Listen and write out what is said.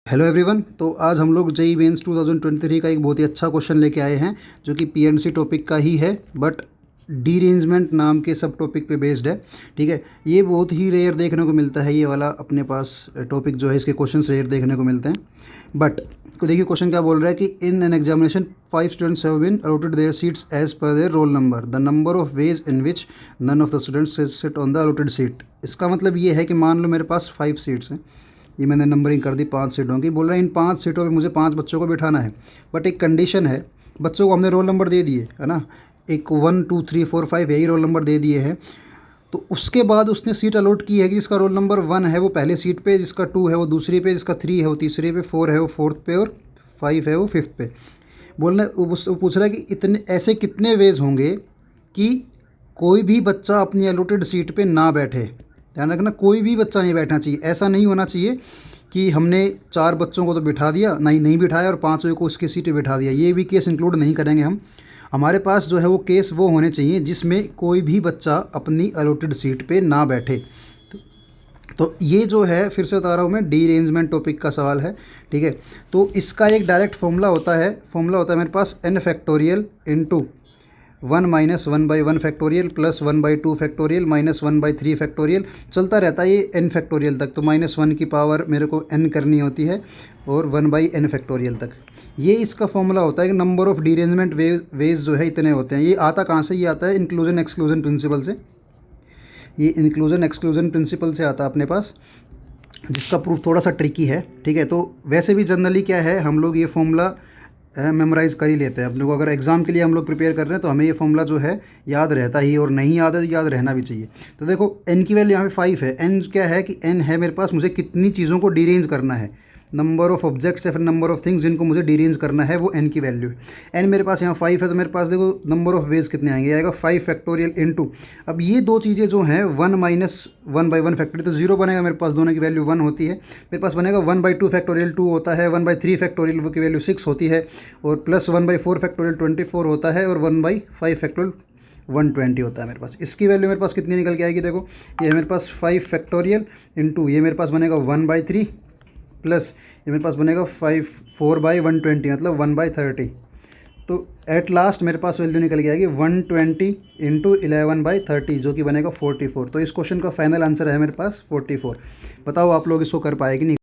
Hello everyone. तो आज हम लोग जेईई मेंस 2023 का एक बहुत ही अच्छा क्वेश्चन लेके आए हैं जो कि पीएनसी टॉपिक का ही है, बट डीरेंजमेंट नाम के सब टॉपिक पे बेस्ड है। ठीक है, ये बहुत ही रेयर देखने को मिलता है, ये वाला अपने पास टॉपिक जो है, इसके क्वेश्चंस रेयर देखने को मिलते हैं। बट तो देखिए क्वेश्चन क्या बोल रहा है कि in an examination 5 students have been allotted their seats as per their roll number, the number of ways in which none of the students sit on the allotted seat. इसका मतलब ये है कि मान लो मेरे पास 5 सीट्स हैं, ये मैंने नंबरिंग कर दी 5 सीटों की। बोल रहा है इन 5 सीटों पे मुझे 5 बच्चों को बिठाना है, बट एक कंडीशन है। बच्चों को हमने रोल नंबर दे दिए है ना, एक 1 2 3 4 5 यही रोल नंबर दे दिए हैं। तो उसके बाद उसने सीट अलॉट की है कि जिसका रोल नंबर 1 है वो पहले सीट पे, जिसका 2 है वो दूसरी पे, जिसका 3 है वो तीसरी पे, 4 है वो फोर्थ पे और 5 है वो फिफ्थ पे। बोलना वो पूछ रहा है कि इतने ऐसे कितने वेज होंगे कि कोई भी बच्चा अपनी अलॉटेड सीट पे ना बैठे। ध्यान रखना, कोई भी बच्चा नहीं बैठना चाहिए। ऐसा नहीं होना चाहिए कि हमने 4 बच्चों को तो बिठा दिया, नहीं बिठाया, और 5वें को उसकी सीट पे बिठा दिया। ये भी केस इंक्लूड नहीं करेंगे हम। हमारे पास जो है वो केस वो होने चाहिए जिसमें कोई भी बच्चा अपनी अलॉटेड सीट पे ना बैठे। तो ये जो है, फिर से बता रहा हूँ मैं, डीरेंजमेंट टॉपिक का सवाल है। ठीक है, तो इसका एक डायरेक्ट फॉर्मूला होता है मेरे पास n factorial into 1 minus 1/1 factorial plus 1/2 factorial minus 1/3 factorial. चलता रहता है ये n फैक्टोरियल तक। तो -1 की पावर मेरे को n करनी होती है और 1/n फैक्टोरियल तक। ये इसका फॉर्मूला होता है कि नंबर ऑफ़ डीरेंजमेंट वेज जो है इतने होते हैं। ये आता कहाँ से? ये आता है इंक्लूजन एक्सक्लूजन प्रिंसिपल से। ये इंक्लूजन एक्सक्लूजन प्रिंसिपल से आता है अपने पास, जिसका प्रूफ थोड़ा सा ट्रिकी है। ठीक है, तो वैसे भी जनरली क्या है, हम लोग ये फॉर्मूला मेमोराइज़ कर ही लेते हैं। अपने को अगर एग्ज़ाम के लिए हम लोग प्रिपेयर कर रहे हैं तो हमें ये फॉर्मूला जो है याद रहता ही, और नहीं याद है तो याद रहना भी चाहिए। तो देखो n की वैल्यू यहाँ पे 5 है। n क्या है कि n है मेरे पास, मुझे कितनी चीज़ों को डीरेंज करना है, नंबर ऑफ़ ऑब्जेक्ट्स या फिर नंबर ऑफ़ थिंग्स जिनको मुझे डीरेंज करना है, वो n की वैल्यू है। n मेरे पास यहाँ 5 है, तो मेरे पास देखो नंबर ऑफ़ वेज कितने आएंगे, आएगा 5 फैक्टोरियल इंटू, अब ये दो चीज़ें जो हैं 1 माइनस 1/1 फैक्टोरियल, तो 0 बनेगा मेरे पास, दोनों की वैल्यू 1 होती है। मेरे पास बनेगा 1/2 फैक्टोरियल 2 होता है, 1/3 फैक्टोरियल की वैल्यू 6 होती है, और प्लस 1/4 फैक्टोरियल 24 होता है, और 1/5 फैक्टोरियल 120 होता है मेरे पास। इसकी वैल्यू मेरे पास कितनी निकल के आएगी? देखो ये है मेरे पास 5 फैक्टोरियल इंटू, ये मेरे पास बनेगा 1/3 प्लस ये मेरे पास बनेगा 4/120 मतलब 1/30। तो एट लास्ट मेरे पास वैल्यू निकल के आएगी 120 इंटू 11/30 जो कि बनेगा 44। तो इस क्वेश्चन का फाइनल आंसर है मेरे पास 44। बताओ आप लोग इसको कर पाए कि नहीं?